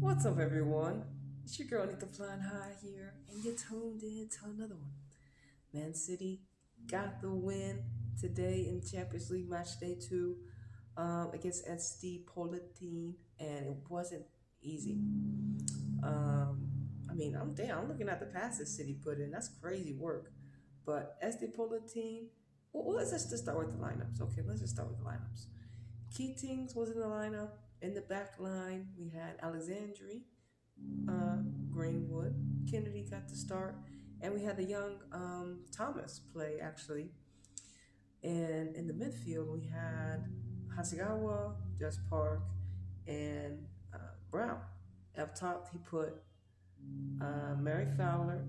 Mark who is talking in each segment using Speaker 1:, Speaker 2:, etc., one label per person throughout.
Speaker 1: What's up, everyone? It's your girl Anita flying high here, and you're tuned in to another one. Man City got the win today in Champions League match day 2 against SD Polten, and it wasn't easy. I'm looking at the passes City put in. That's crazy work. But SD Polten, well, let's just start with the lineups. Okay, let's just start with the lineups. Keatings was in the lineup. In the back line, we had Alexandri, Greenwood. Kennedy got to start, and we had the young Thomas play actually. And in the midfield, we had Hasegawa, Just Park, and Brown. Up top, he put Mary Fowler,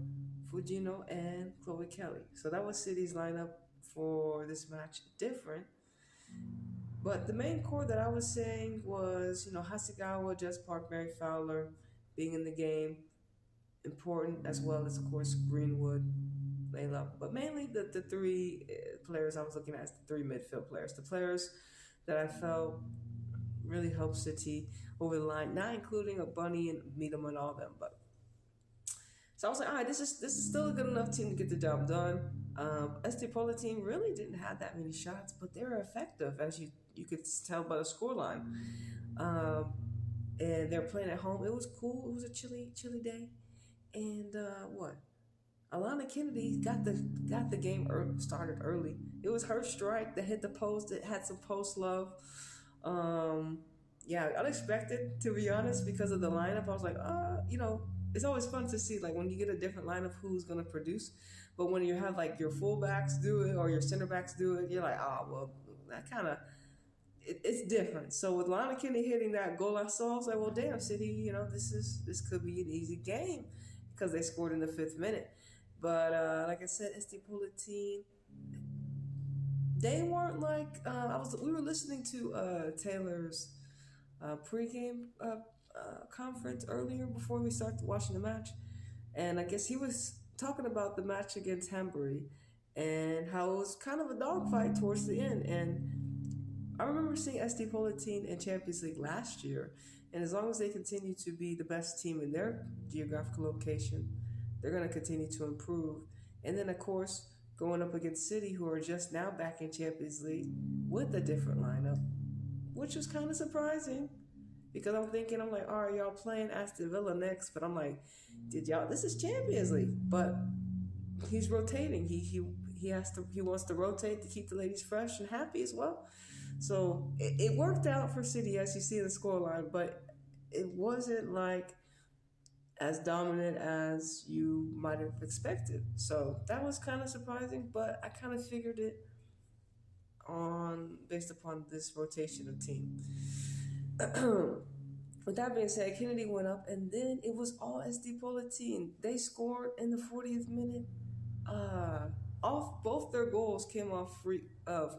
Speaker 1: Fujino, and Chloe Kelly. So that was City's lineup for this match. Different. But the main core that I was saying was, Hasegawa, Just Park, Mary Fowler being in the game, important, as well as, of course, Greenwood, Layla. But mainly the three players I was looking at as the three midfield players. The players that I felt really helped City over the line, not including a Bunny and Meadham and all them. But so I was like, all right, this is still a good enough team to get the job done. SD Polo team really didn't have that many shots, but they were effective, as you could tell by the scoreline. And they're playing at home. It was cool. It was a chilly day. And Alana Kennedy got the game started early. It was her strike that hit the post. It had some post love. Unexpected, to be honest, because of the lineup. I was like, it's always fun to see, like, when you get a different lineup, who's going to produce. But when you have, like, your fullbacks do it or your center backs do it, you're like, that kind of, it's different. So with Lana Kennedy hitting that goal, I saw, I was like, well, damn, City, this could be an easy game because they scored in the 5th minute. But like I said, SD Polten, they weren't like, we were listening to Taylor's pregame conference earlier before we started watching the match, and I guess he was talking about the match against Hambury and how it was kind of a dogfight towards the end. And I remember seeing SD Polten in Champions League last year, and as long as they continue to be the best team in their geographical location, they're going to continue to improve. And then, of course, going up against City, who are just now back in Champions League with a different lineup, which was kind of surprising. Because I'm like, all right, y'all playing Aston Villa next, but I'm like, this is Champions League. But he's rotating. He wants to rotate to keep the ladies fresh and happy as well. So it worked out for City, as you see in the scoreline, but it wasn't like as dominant as you might have expected. So that was kind of surprising, but I kind of figured it based upon this rotation of team. With that being said, Kennedy went up, and then it was all SD Polten. They scored in the 40th minute. Both their goals came off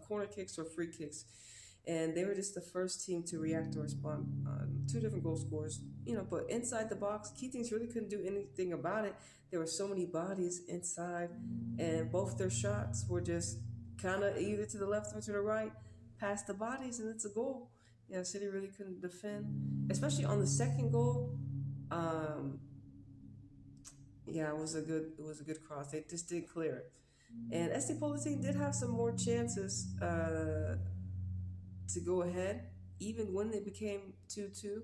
Speaker 1: corner kicks or free kicks, and they were just the first team to react or respond. 2 different goal scorers, but inside the box, Keatings really couldn't do anything about it. There were so many bodies inside, and both their shots were just kind of either to the left or to the right, past the bodies, and it's a goal. City really couldn't defend, especially on the second goal. It was a good cross. They just didn't clear it, and SD Polten did have some more chances to go ahead, even when they became 2-2.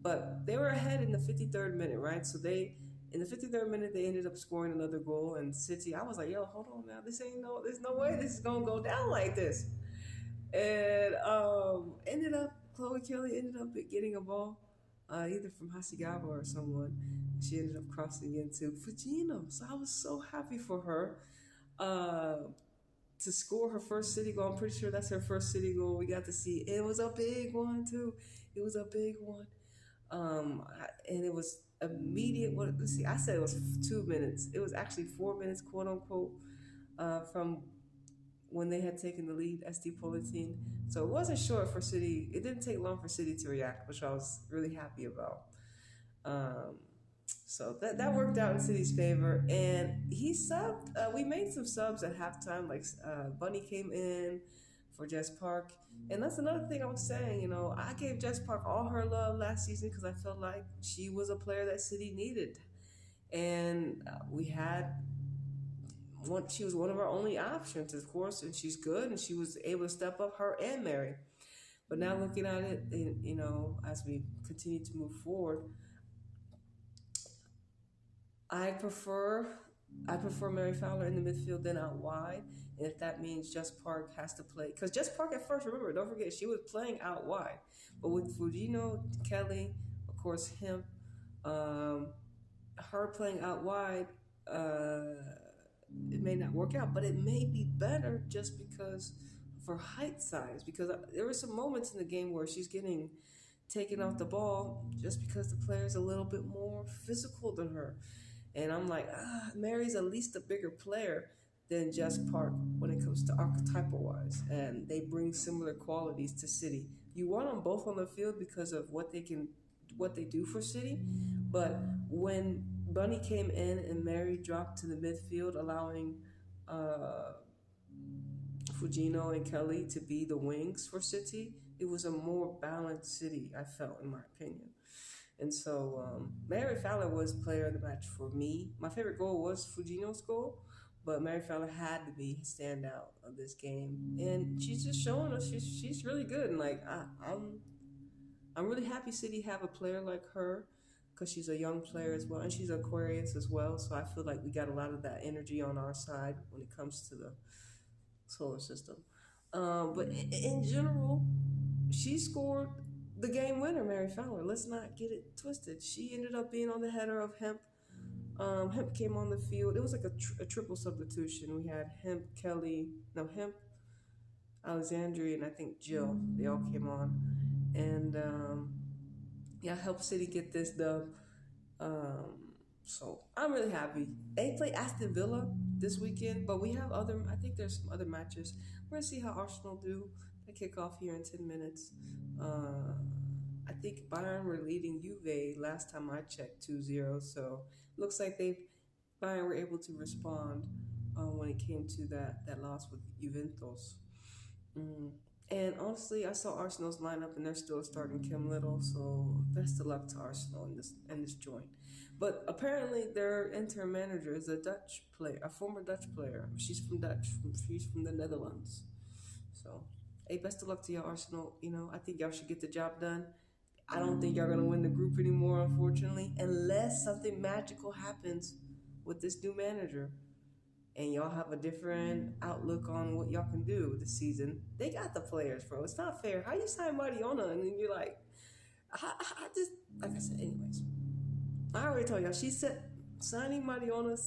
Speaker 1: But they were ahead in the 53rd minute, right? So in the 53rd minute, they ended up scoring another goal, and City, I was like, yo, hold on now, there's no way this is gonna go down like this. And Chloe Kelly ended up getting a ball, either from Hasegawa or someone. She ended up crossing into Fujino. So I was so happy for her to score her first City goal. I'm pretty sure that's her first City goal we got to see. It was a big one, too. It was a big one. And it was immediate. I said it was 2 minutes. It was actually 4 minutes, quote unquote, from when they had taken the lead, SD Polten. So it wasn't short for City. It didn't take long for City to react, which I was really happy about. So that worked out in City's favor. And he subbed. We made some subs at halftime. Like Bunny came in for Jess Park. And that's another thing I was saying, you know, I gave Jess Park all her love last season because I felt like she was a player that City needed. And we had she was one of our only options, of course, and she's good, and she was able to step up, her and Mary. But now looking at it, you know, as we continue to move forward, I prefer Mary Fowler in the midfield than out wide. And if that means Jess Park has to play, because Jess Park at first, remember, don't forget, she was playing out wide. But with Fujino, Kelly, of course, him, her playing out wide, it may not work out, but it may be better just because of her height size. Because there were some moments in the game where she's getting taken off the ball just because the player's a little bit more physical than her. And I'm like, Mary's at least a bigger player than Jess Park when it comes to archetypal wise. And they bring similar qualities to City. You want them both on the field because of what they do for City. But when Bunny came in and Mary dropped to the midfield, allowing Fujino and Kelly to be the wings for City, it was a more balanced City, I felt, in my opinion. And so Mary Fowler was player of the match for me. My favorite goal was Fujino's goal, but Mary Fowler had to be standout of this game. And she's just showing us she's really good. And like I'm really happy City have a player like her, because she's a young player as well, and she's Aquarius as well. So I feel like we got a lot of that energy on our side when it comes to the solar system. But in general, she scored the game winner, Mary Fowler. Let's not get it twisted. She ended up being on the header of Hemp. Hemp came on the field. It was like a triple substitution. We had Hemp, Alexandria, and I think Jill. They all came on. And helped City get this dub. So I'm really happy. They play Aston Villa this weekend, but we have I think there's some other matches. We're going to see how Arsenal do. They kick off here in 10 minutes. I think Bayern were leading Juve last time I checked 2-0. So looks like Bayern were able to respond when it came to that loss with Juventus. And honestly, I saw Arsenal's lineup, and they're still starting Kim Little, so best of luck to Arsenal in this joint. But apparently, their interim manager is a former Dutch player. She's from the Netherlands. So, hey, best of luck to y'all, Arsenal. You know, I think y'all should get the job done. I don't think y'all gonna win the group anymore, unfortunately, unless something magical happens with this new manager. And y'all have a different outlook on what y'all can do this season. They got the players, bro. It's not fair. How you sign Mariona and then you're like, I just, like I said, anyways. I already told y'all, she said signing Mariona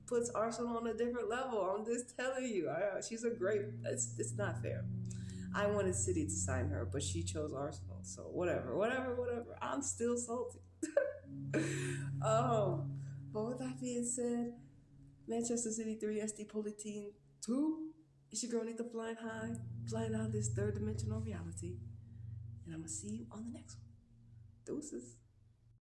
Speaker 1: puts Arsenal on a different level. I'm just telling you. She's it's not fair. I wanted City to sign her, but she chose Arsenal. So whatever. I'm still salty. But with that being said, Manchester City 3, SD Polten 2. It's your girl Anita flying high, flying out of this third dimensional reality. And I'm going to see you on the next one. Deuces.